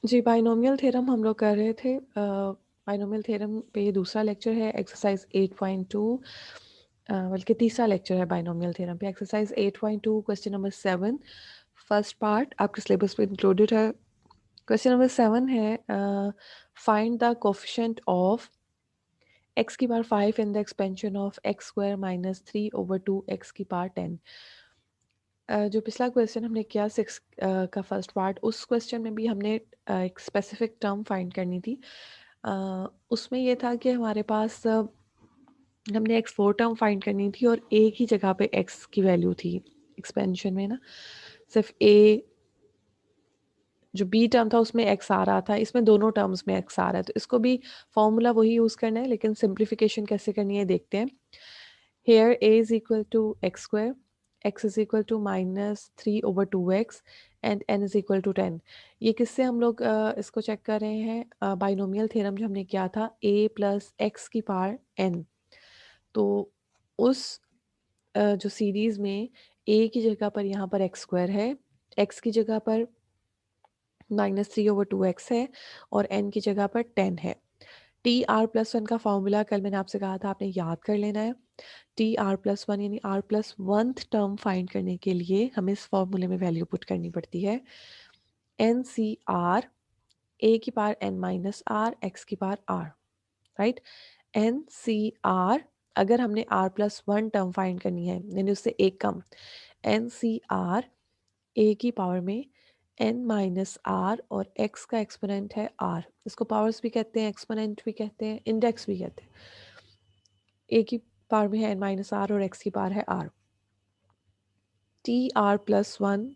जी, binomial theorem हम लोग कर रहे थे। बाइनोमियल थ्योरम पे ये दूसरा लेक्चर है, एक्सरसाइज 8.2। बल्कि तीसरा लेक्चर है बाइनोमियल थ्योरम पे। Exercise 8.2 question number 7 first part आपके सिलेबस पे इंक्लूडेड है। क्वेश्चन नंबर 7 है, find the coefficient of x की power 5 in the expansion of x square minus 3/2 x की पावर 10। जो पिछला क्वेश्चन हमने किया 6 का फर्स्ट पार्ट, उस क्वेश्चन में भी हमने एक स्पेसिफिक टर्म फाइंड करनी थी। उसमें ये था कि हमारे पास हमने एक्स फोर टर्म फाइंड करनी थी और एक ही जगह पे एक्स की वैल्यू थी एक्सपेंशन में ना, सिर्फ ए जो बी टर्म था उसमें एक्स आ रहा था, इसमें दोनों टर्म्स में एक्स आ रहा है, तो इसको भी फॉर्मूला वही यूज़ करना है, लेकिन सिंप्लीफिकेशन कैसे करनी है देखते हैं। Here A is equal to x square, x is equal to minus 3/2x and n is equal to 10। ये किससे हम लोग इसको चेक कर रहे हैं? बाइनोमियल थ्योरम जो हमने किया था, a प्लस एक्स की पावर n। तो उस जो सीरीज में a की जगह पर यहाँ पर एक्स स्क्वायर है, x की जगह पर -3/2x है और n की जगह पर 10 है। टी आर प्लस वन का फॉर्मूला कल मैंने आपसे कहा था आपने याद कर लेना है। टी आर प्लस वन यानी आर प्लस वंथ टर्म फाइंड करने के लिए हमें इस फॉर्मूले में वैल्यू पुट करनी पड़ती है। एन सी आर ए की power n minus r x की power r, right. N C r, अगर हमने r plus one term find करनी है यानी उससे एक कम, एन सी आर ए की पावर में एन माइनस आर और एक्स का एक्सपोनेंट है आर। इसको पावर्स भी कहते हैं, एक्सपोनेंट भी कहते हैं, इंडेक्स भी कहते हैं। ए की पावर में है एन माइनस आर और एक्स की पावर है r. T r plus one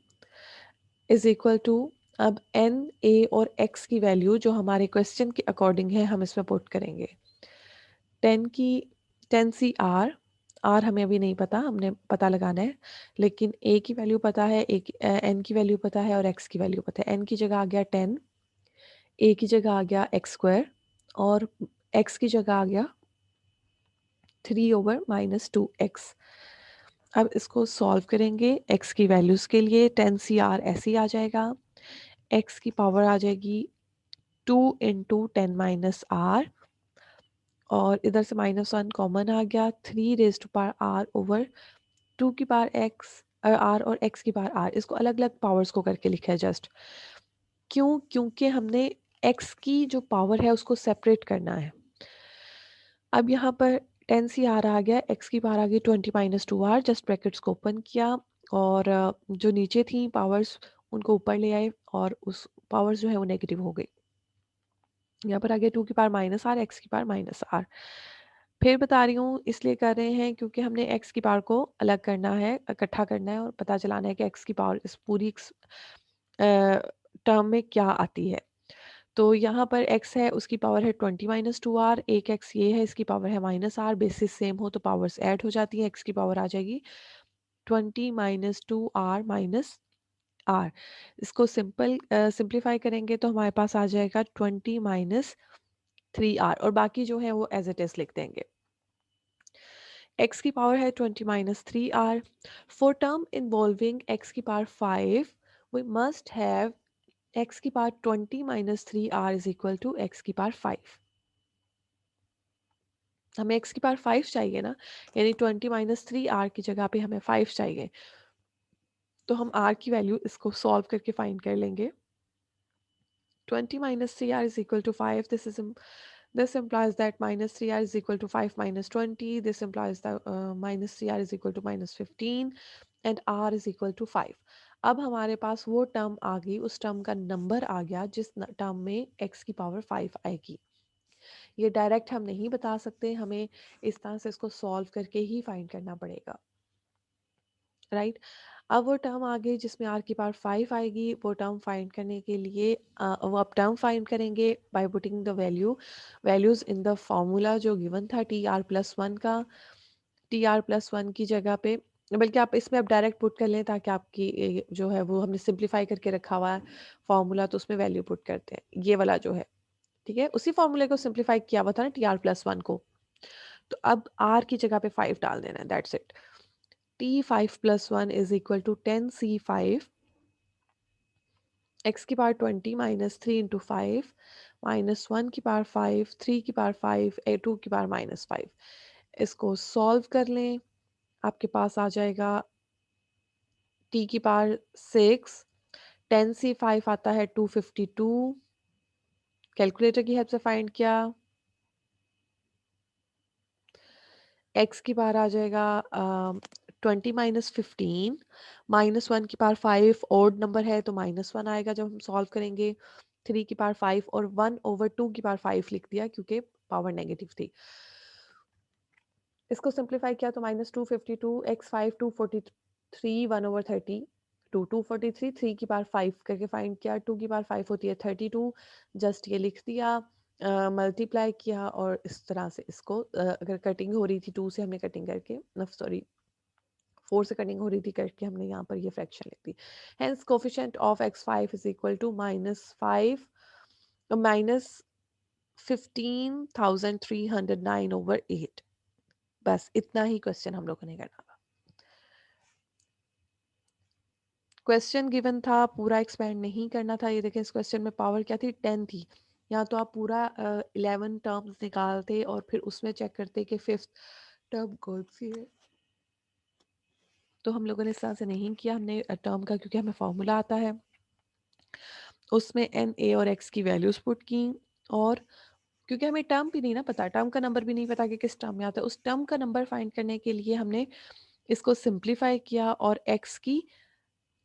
is equal to, अब एन ए और एक्स की वैल्यू जो हमारे क्वेश्चन के अकॉर्डिंग है हम इसमें पुट करेंगे। 10 की 10 सी आर, आर हमें अभी नहीं पता, हमने पता लगाना है, लेकिन ए की वैल्यू पता है, एन की वैल्यू पता है और एक्स की वैल्यू पता है। एन की जगह आ गया 10, ए की जगह आ गया एक्स स्क्वायर और एक्स की जगह आ गया 3/-2x। अब इसको सॉल्व करेंगे एक्स की वैल्यूज़ के लिए। 10 सी आर ऐसे ही आ जाएगा, एक्स की पावर आ जाएगी 2 इंटू 10 माइनस आर और इधर से -1 कॉमन आ गया, 3 आर ओवर 2 की पावर एक्स आर और एक्स की पावर आर। इसको अलग अलग पावर्स को करके लिखा है जस्ट। क्यों? क्योंकि हमने एक्स की जो पावर है उसको सेपरेट करना है। अब यहाँ पर 10 सी आर आ गया, एक्स की पावर आ गई 20 - 2r, जस्ट ब्रैकेट्स को ओपन किया और जो नीचे थी पावर्स उनको ऊपर ले आए और उस पावर्स जो है वो नेगेटिव हो गई। यहाँ पर आ गया 2 की पावर माइनस आर, एक्स की पावर माइनस आर। फिर बता रही हूँ इसलिए कर रहे हैं क्योंकि हमने एक्स की पावर को अलग करना है, इकट्ठा करना है और पता चलाना है कि एक्स की पावर इस पूरी टर्म में क्या आती है। तो यहाँ पर x है उसकी पावर है 20 - 2r, एक x ये है इसकी पावर है -r। बेसिस सेम हो तो पावर्स ऐड हो जाती हैं, x की पावर आ जाएगी 20 - 2r माइनस r। इसको सिंप्लीफाई करेंगे तो हमारे पास आ जाएगा 20 - 3r और बाकी जो है वो एज इट इज लिख देंगे। x की पावर है 20 - 3r। For term involving x की power 5 we must have x की power 20 - 3r is equal to x की पावर 5। हमें x की पावर 5 चाहिए ना, यानी 20 - 3r की जगह पे हमें 5 चाहिए। तो हम r की वैल्यू इसको सॉल्व करके फाइंड कर लेंगे। 20 - 3r is equal to 5. This implies that -3r is equal to 5 - 20. This implies that -3r is equal to -15 and r is equal to 5. अब हमारे पास वो टर्म आ गई, उस टर्म का नंबर आ गया जिस टर्म में x की पावर 5 आएगी। ये डायरेक्ट हम नहीं बता सकते, हमें इस तरह से इसको सॉल्व करके ही फाइंड करना पड़ेगा, राइट। अब वो टर्म आ गई जिसमें r की पावर 5 आएगी, वो टर्म फाइंड करने के लिए वो अब टर्म फाइंड करेंगे by putting the values in the formula जो गिवन था टी आर प्लस वन का। टी आर प्लस वन की जगह पे, बल्कि आप इसमें अब डायरेक्ट पुट कर लें ताकि आपकी जो है वो हमने सिंप्लीफाई करके रखा हुआ है फॉर्मूला, तो उसमें वैल्यू पुट करते हैं ये वाला जो है, ठीक है। उसी फॉर्मूले को सिंप्लीफाई किया हुआ था ना टी आर प्लस वन को, तो अब r की जगह पे 5 डाल देना है, that's it. t5 + 1 is equal to 10c5 x की पावर 20 माइनस 3 इंटू 5 माइनस 1 की पावर 5 3 की पावर 5 2 की पावर माइनस 5। इसको सॉल्व कर लें, आपके पास आ जाएगा t की पावर 6, 10 से 5 आता है 252। कैलकुलेटर की हेल्प से फाइंड किया, x की पावर आ जाएगा 20 माइनस 15 माइनस 1 की पावर 5 ओड नंबर है तो माइनस 1 आएगा जब हम सॉल्व करेंगे। 3 की पावर 5 और 1/2 की पावर 5 लिख दिया क्योंकि पावर नेगेटिव थी। इसको सिंप्लीफाई किया तो -252 x5 243 1/30 243 3 की पावर 5 करके फाइंड किया। 2 की पावर 5 होती है 32, जस्ट ये लिख दिया, मल्टीप्लाई किया और इस तरह से इसको अगर कटिंग हो रही थी 2 से हमने कटिंग करके सॉरी 4 से कटिंग हो रही थी करके हमने यहाँ पर ये फ्रैक्शन लिख दी। Hence coefficient of x5 is equal to -5 minus 15,309/8। बस इतना ही क्वेश्चन हम लोगों ने करना था। क्वेश्चन गिवन था, पूरा एक्सपेंड नहीं करना था। ये देखें इस क्वेश्चन में पावर क्या थी, 10 थी। यहाँ तो आप पूरा 11 टर्म्स निकालते और फिर उसमें चेक करते कि फिफ्थ टर्म कौन सी है। तो हम लोगों ने इस तरह से नहीं किया, हमने टर्म का क्योंकि हमें फॉर्मूला आता है उसमें एन ए और एक्स की वैल्यूज पुट की, और क्योंकि हमें टर्म भी नहीं ना पता, टर्म का नंबर भी नहीं पता कि किस टर्म में आता है, उस टर्म का नंबर फाइंड करने के लिए हमने इसको सिंप्लीफाई किया और एक्स की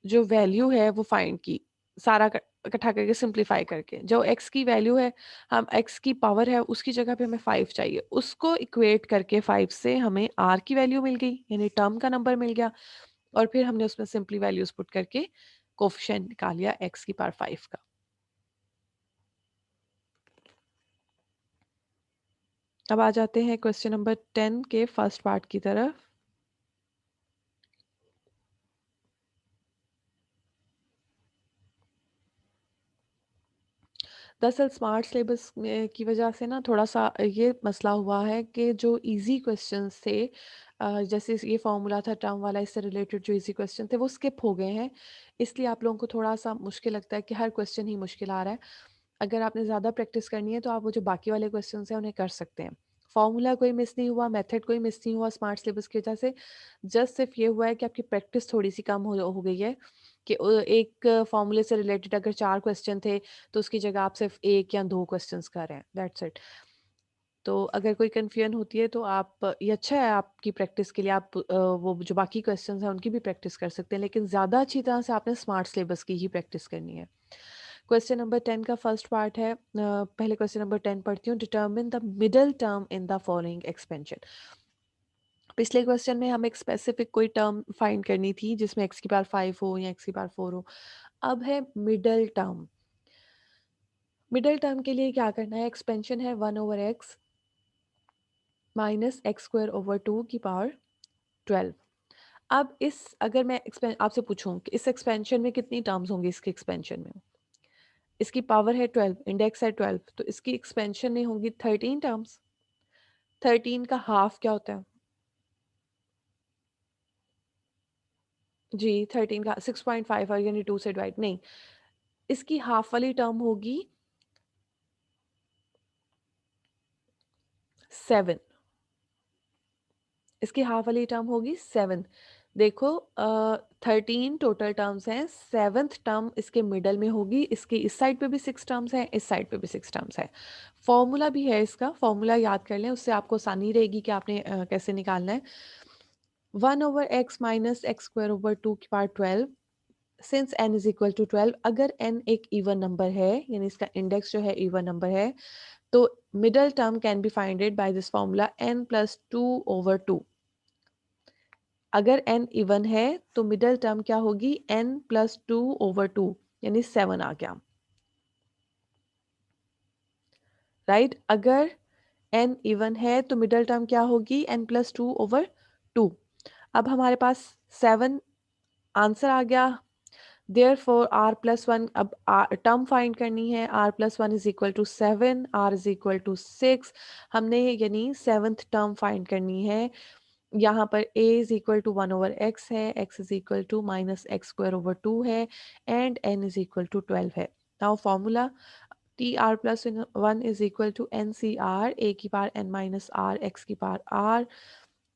जो वैल्यू है वो फाइंड की, सारा इकट्ठा करके सिंप्लीफाई करके। जो एक्स की वैल्यू है, हम एक्स की पावर है उसकी जगह पे हमें 5 चाहिए, उसको इक्वेट करके 5 से हमें आर की वैल्यू मिल गई, यानी टर्म का नंबर मिल गया, और फिर हमने उसमें सिंपली वैल्यूज पुट करके कोफिशिएंट निकाल लिया एक्स की पावर 5 का। अब आ जाते हैं क्वेश्चन नंबर 10 के फर्स्ट पार्ट की तरफ। दरअसल स्मार्ट सिलेबस की वजह से ना थोड़ा सा ये मसला हुआ है कि जो इजी क्वेश्चंस थे, जैसे ये फॉर्मूला था टर्म वाला, इससे रिलेटेड जो इजी क्वेश्चन थे वो स्किप हो गए हैं। इसलिए आप लोगों को थोड़ा सा मुश्किल लगता है कि हर क्वेश्चन ही मुश्किल आ रहा है। अगर आपने ज़्यादा प्रैक्टिस करनी है तो आप वो जो बाकी वाले क्वेश्चन हैं उन्हें कर सकते हैं। फॉर्मूला कोई मिस नहीं हुआ, मेथड कोई मिस नहीं हुआ स्मार्ट सिलेबस की वजह से। जस्ट सिर्फ ये हुआ है कि आपकी प्रैक्टिस थोड़ी सी कम हो गई है कि एक फॉर्मूले से रिलेटेड अगर 4 क्वेश्चन थे तो उसकी जगह आप सिर्फ 1 या 2 क्वेश्चंस कर रहे हैं, दैट्स इट। तो अगर कोई कन्फ्यूजन होती है तो आप, ये अच्छा है आपकी प्रैक्टिस के लिए, आप वो जो बाकी क्वेश्चंस हैं उनकी भी प्रैक्टिस कर सकते हैं, लेकिन ज़्यादा अच्छी तरह से आपने स्मार्ट सिलेबस की ही प्रैक्टिस करनी है। क्वेश्चन नंबर 10 का फर्स्ट पार्ट है, पहले क्वेश्चन नंबर 10 पढ़ती हूँ। Determine the middle term in the following expansion. पिछले क्वेश्चन में हमें एक स्पेसिफिक कोई टर्म फाइंड करनी थी जिसमें एक्स की पावर 5 हो या एक्स की पावर 4 हो। अब है मिडल टर्म। मिडल टर्म के लिए क्या करना है, एक्सपेंशन है 1/x minus x square over 2 की पावर 12। अब इस, अगर मैं आपसे पूछूं कि इस एक्सपेंशन में कितनी टर्म्स होंगी, इसके एक्सपेंशन में इसकी पावर है 12, इंडेक्स है 12, तो इसकी एक्सपेंशन में होंगी 13 टर्म्स। 13 का हाफ क्या होता है जी, 13 का 6.5 यानी 2 से डिवाइड नहीं, इसकी हाफ वाली टर्म होगी 7। इसकी हाफ वाली टर्म होगी 7। देखो 13 टोटल टर्म्स हैं, 7th टर्म इसके मिडल में होगी, इसके इस साइड पे भी 6 टर्म्स हैं, इस साइड पे भी 6 टर्म्स हैं। फॉर्मूला भी है इसका, फॉर्मूला याद कर लें, उससे आपको आसानी रहेगी कि आपने कैसे निकालना है। 1/x minus x square over 2 की power 12, since n is equal to 12, अगर n एक इवन नंबर है यानी इसका इंडेक्स जो है इवन नंबर है, तो middle term can be finded by this formula n plus 2/2। अगर n इवन है तो मिडल टर्म क्या होगी, n प्लस 2/2 यानी 7 आ गया, राइट। अगर n इवन है तो मिडल टर्म क्या होगी, n प्लस 2/2। अब हमारे पास 7 आंसर आ गया। Therefore r plus one, अब टर्म फाइंड करनी है, r plus one is equal to 7, r is equal to 6। हमने यानी 7th टर्म फाइंड करनी है, यहाँ पर a is equal to 1/x है, x is equal to -x²/2 है and n is equal to 12 है। Now formula TR plus 1 is equal to NCR a की power n minus r x की power r,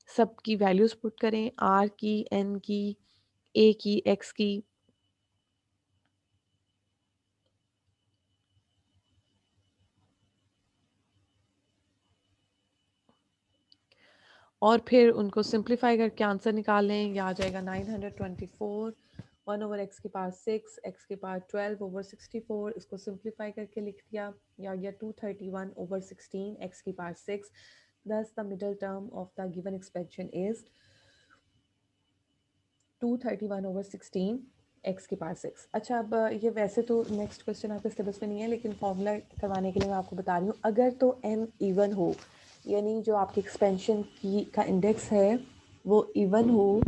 सब की values put करें, r की, n की, a की, x की, और फिर उनको सिंप्लीफाई करके आंसर निकाल लें। यह आ जाएगा 924 1/x की पावर 6 x की पावर 12/64, इसको सिंप्लीफाई करके लिख दिया, या 231/16 x की power 6। Thus the middle term of the given expansion is 231/16 x की पावर 6। अच्छा, अब ये वैसे तो नेक्स्ट क्वेश्चन आपके सिलेबस में नहीं है, लेकिन फॉर्मूला करवाने के लिए मैं आपको बता रही हूँ। अगर तो n इवन हो, यानी जो आपकी एक्सपेंशन की का इंडेक्स है वो इवन हो,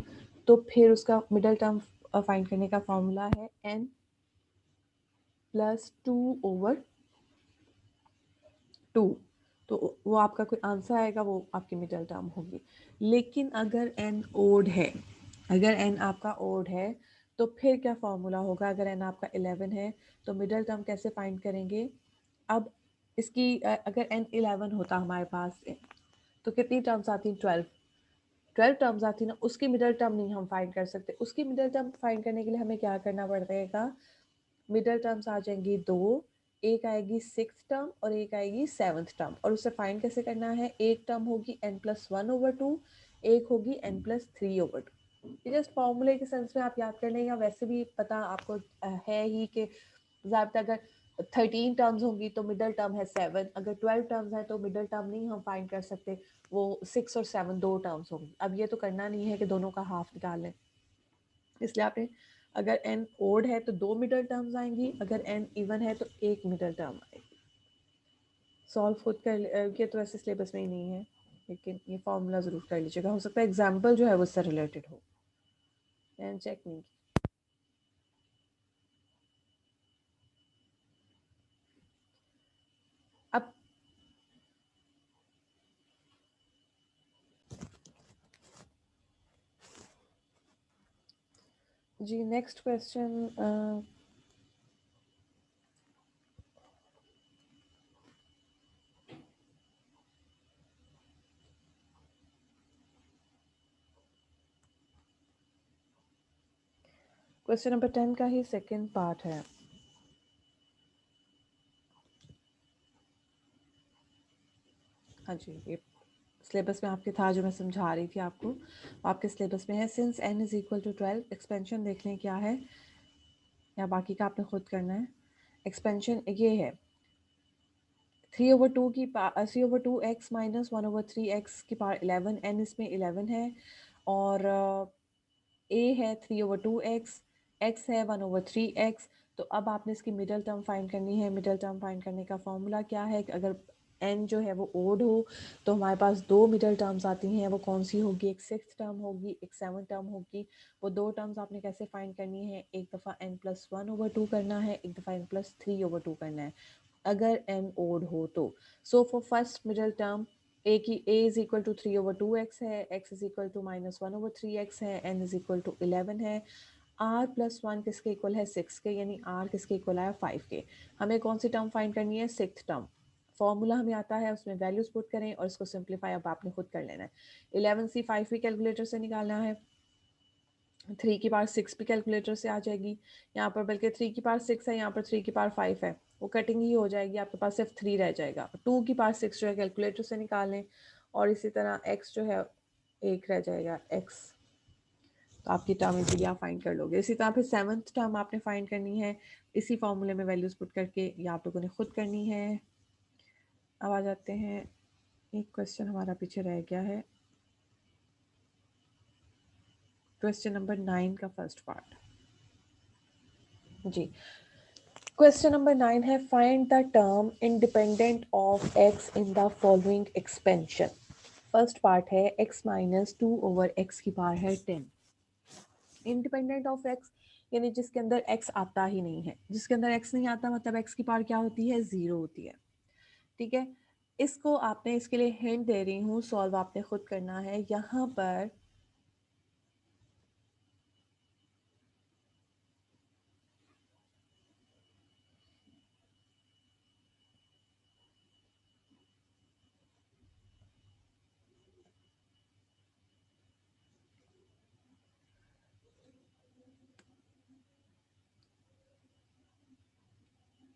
तो फिर उसका मिडल टर्म फाइंड करने का फॉर्मूला है n प्लस 2/2। तो वो आपका कोई आंसर आएगा, वो आपकी मिडल टर्म होगी। लेकिन अगर n ओड है, अगर n आपका ओड है, तो फिर क्या फॉर्मूला होगा? अगर n आपका 11 है तो मिडल टर्म कैसे फाइंड करेंगे? अब इसकी अगर n 11 होता हमारे पास तो कितनी टर्म्स आती? 12 टर्म्स आती ना, उसकी मिडल टर्म नहीं हम फाइंड कर सकते। उसकी मिडल टर्म फाइंड करने के लिए हमें क्या करना पड़ेगा? मिडल टर्म्स आ जाएंगी दो, एक आएगी सिक्स टर्म और एक आएगी सेवन्थ टर्म। और उसे फाइंड कैसे करना है? एक टर्म होगी n+1/2, एक होगी n+3/2। ये जस्ट फॉर्मूले के सेंस में आप याद कर लें, या वैसे भी पता आपको है ही कि ज़्यादातर अगर 13 टर्म्स होंगी तो मिडल टर्म है 7, अगर 12 टर्म्स है तो मिडल टर्म नहीं हम फाइंड कर सकते, वो 6 और 7 दो टर्म्स होंगी। अब ये तो करना नहीं है कि दोनों का हाफ निकाल लें, इसलिए आपने अगर n ओड है तो दो मिडल टर्म्स आएंगी, अगर n इवन है तो एक मिडल टर्म आएगी। सॉल्व खुद कर ये तो ऐसे सिलेबस में ही नहीं है, लेकिन ये फॉर्मूला ज़रूर कर लीजिएगा, हो सकता है एग्जाम्पल जो है वो उससे रिलेटेड हो, मैंने चेक नहीं किया। अब जी नेक्स्ट क्वेश्चन, क्वेश्चन नंबर 10 का ही सेकेंड पार्ट है। हाँ जी, ये सिलेबस में आपके था जो मैं समझा रही थी आपको, आपके सिलेबस में है। Since n is equal to 12, expansion देख लें क्या है, या बाकी का आपने खुद करना है। एक्सपेंशन ये है 3/2 की 3/2x माइनस 1/3x की पावर 11, n इसमें 11 है, और a है 3/2x, x है 1/3x। तो अब आपने इसकी मिडल टर्म फाइंड करनी है। मिडल टर्म फाइंड करने का फॉर्मूला क्या है? अगर n जो है वो ओड हो तो हमारे पास दो मिडल टर्म्स आती हैं, वो कौन सी होगी? एक सिक्स टर्म होगी, एक सेवन टर्म होगी। वो दो टर्म्स आपने कैसे फाइंड करनी है? एक दफ़ा n+1/2 करना है, एक दफ़ा n+3/2 करना है, अगर n ओड हो तो। So for first middle term a की a is equal to 3/2x है, x is equal to -1/3x है, n इज इक्वल टू 11 है। r+1 किसके इक्वल है? 6 के, यानी r किसके इक्वल आया? 5 के। हमें कौन सी टर्म फाइंड करनी है? Six term. फॉर्मूला हमें आता है, उसमें वैल्यूज पुट करें और इसको सिंप्लीफाई अब आपने खुद कर लेना है। 11 5 भी कैलकुलेटर से निकालना है, 3 की पावर 6 भी कैलकुलेटर से आ जाएगी। यहाँ पर बल्कि 3 की पावर 6 है, यहाँ पर 3 की पावर 5 है, वो कटिंग ही हो जाएगी, आपके पास सिर्फ 3 रह जाएगा। 2 की पावर 6 जो है कैलकुलेटर से निकालें, और इसी तरह x जो है एक रह जाएगा x, तो आपकी टर्म इजीली आप फाइंड कर लोगे। इसी तरह फिर सेवन्थ टर्म आपने फाइंड करनी है, इसी फॉर्मूले में वैल्यूज पुट करके, ये आप लोगों ने खुद करनी है। अब आ जाते हैं, एक क्वेश्चन हमारा पीछे रह गया है, क्वेश्चन नंबर 9 का फर्स्ट पार्ट। जी क्वेश्चन नंबर 9 है, find the term independent of x in the following expansion. First part है x माइनस 2/x की पावर है 10। इंडिपेंडेंट ऑफ x यानी जिसके अंदर x आता ही नहीं है, जिसके अंदर x नहीं आता मतलब x की पावर क्या होती है? 0 होती है। ठीक है, इसको आपने, इसके लिए हिंट दे रही हूँ, सॉल्व आपने खुद करना है। यहाँ पर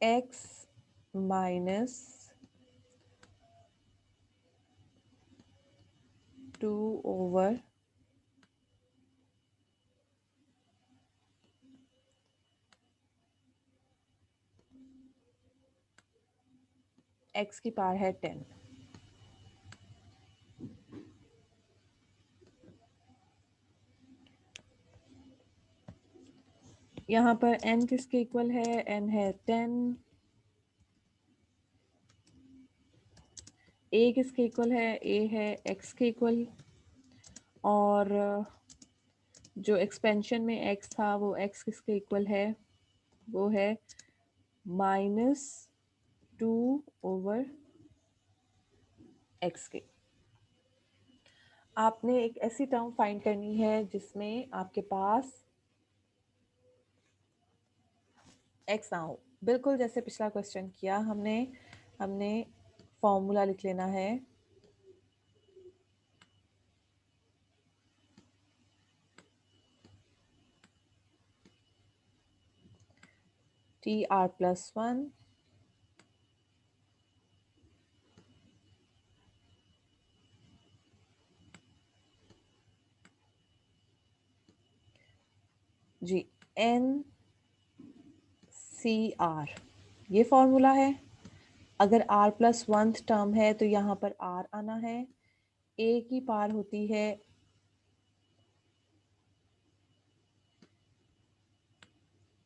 x माइनस 2 ओवर x की पावर है 10। यहाँ पर n किसके इक्वल है? n है 10। a किसके इक्वल है? a है x के इक्वल। और जो एक्सपेंशन में x था वो x किसके इक्वल है? वो है -2 ओवर x के। आपने एक ऐसी टर्म फाइंड करनी है जिसमें आपके पास x ना हो, बिल्कुल जैसे पिछला क्वेश्चन किया हमने हमने फॉर्मूला लिख लेना है। tr+1 जी NCr, ये फॉर्मूला है। अगर r+1 टर्म है तो यहाँ पर r आना है। a की पावर होती है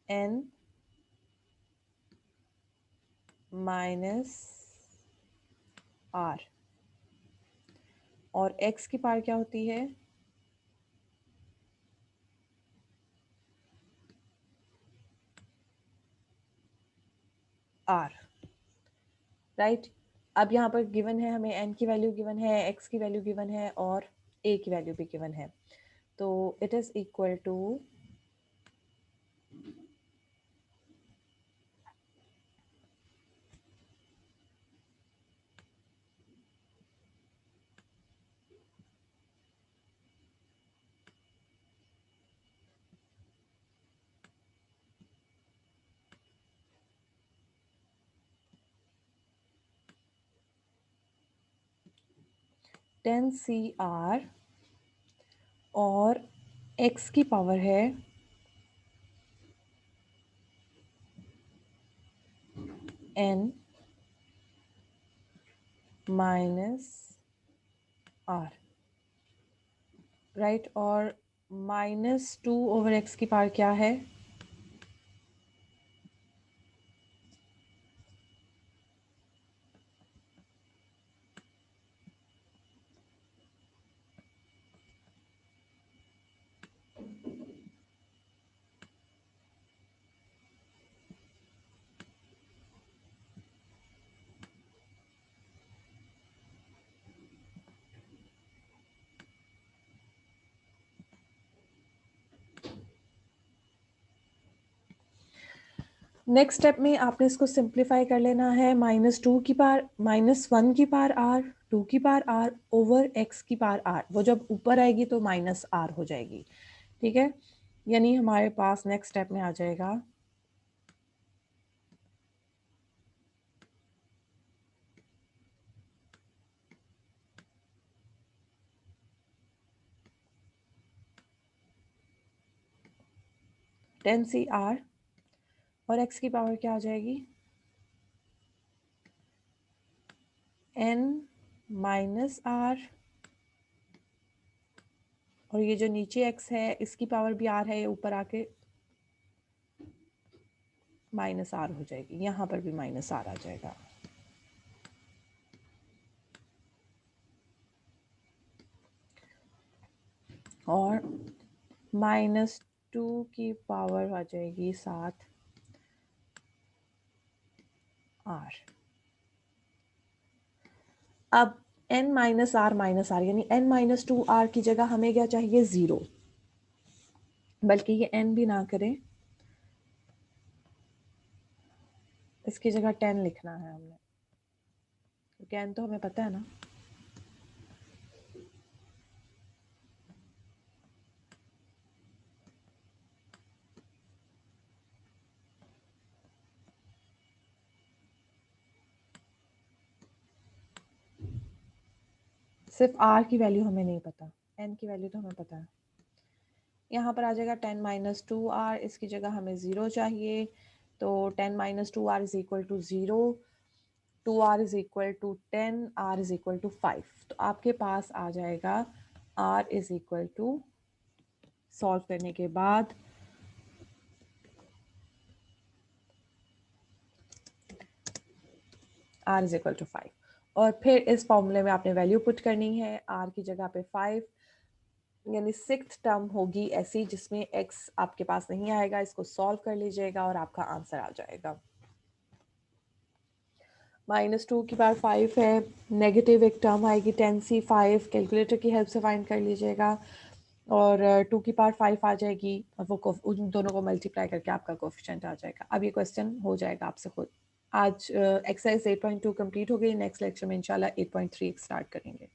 n माइनस r, और x की पावर क्या होती है? r, right. अब यहाँ पर गिवन है, हमें n की वैल्यू गिवन है, x की वैल्यू गिवन है और a की वैल्यू भी गिवन है। तो it is equal to 10Cr और x की पावर है n माइनस r, राइट। और -2 ओवर x की पावर क्या है? नेक्स्ट स्टेप में आपने इसको सिंप्लीफाई कर लेना है। -2 की पावर, -1 की पावर r, 2 की पावर r ओवर x की पावर r, वो जब ऊपर आएगी तो -r हो जाएगी, ठीक है। यानी हमारे पास नेक्स्ट स्टेप में आ जाएगा 10Cr और x की पावर क्या आ जाएगी? n माइनस r, और ये जो नीचे x है इसकी पावर भी r है, ये ऊपर आके -r हो जाएगी। यहाँ पर भी -r आ जाएगा। और -2 की पावर आ जाएगी 7 r। अब n माइनस आर यानी n माइनस 2r की जगह हमें क्या चाहिए 0, बल्कि ये n भी ना करें, इसकी जगह 10 लिखना है हमने, क्योंकि n तो हमें पता है ना। सिर्फ r की वैल्यू हमें नहीं पता, n की वैल्यू तो हमें पता है। यहाँ पर आ जाएगा 10 माइनस 2r, इसकी जगह हमें 0 चाहिए, तो 10 minus 2r is equal to 0, 2r is equal to 10, r is equal to 5। तो आपके पास आ जाएगा r is equal to, solve करने के बाद r इज इक्वल टू 5, और फिर इस फॉर्मूले में आपने वैल्यू पुट करनी है, r की जगह पे 5, यानी 6th टर्म होगी ऐसी जिसमें x आपके पास नहीं आएगा, इसको सॉल्व कर लीजिएगा और आपका आंसर आ जाएगा। -2 की पावर 5 है, नेगेटिव एक टर्म आएगी 10c5, कैलकुलेटर की हेल्प से फाइंड कर लीजिएगा, और 2 की पावर 5 आ जाएगी, और वो उन दोनों को मल्टीप्लाई करके आपका कोफिशिएंट आ जाएगा। अब ये क्वेश्चन हो जाएगा आपसे खुद। आज एक्सरसाइज 8.2 कंप्लीट हो गई, नेक्स्ट लेक्चर में इंशाल्लाह 8.3 स्टार्ट करेंगे।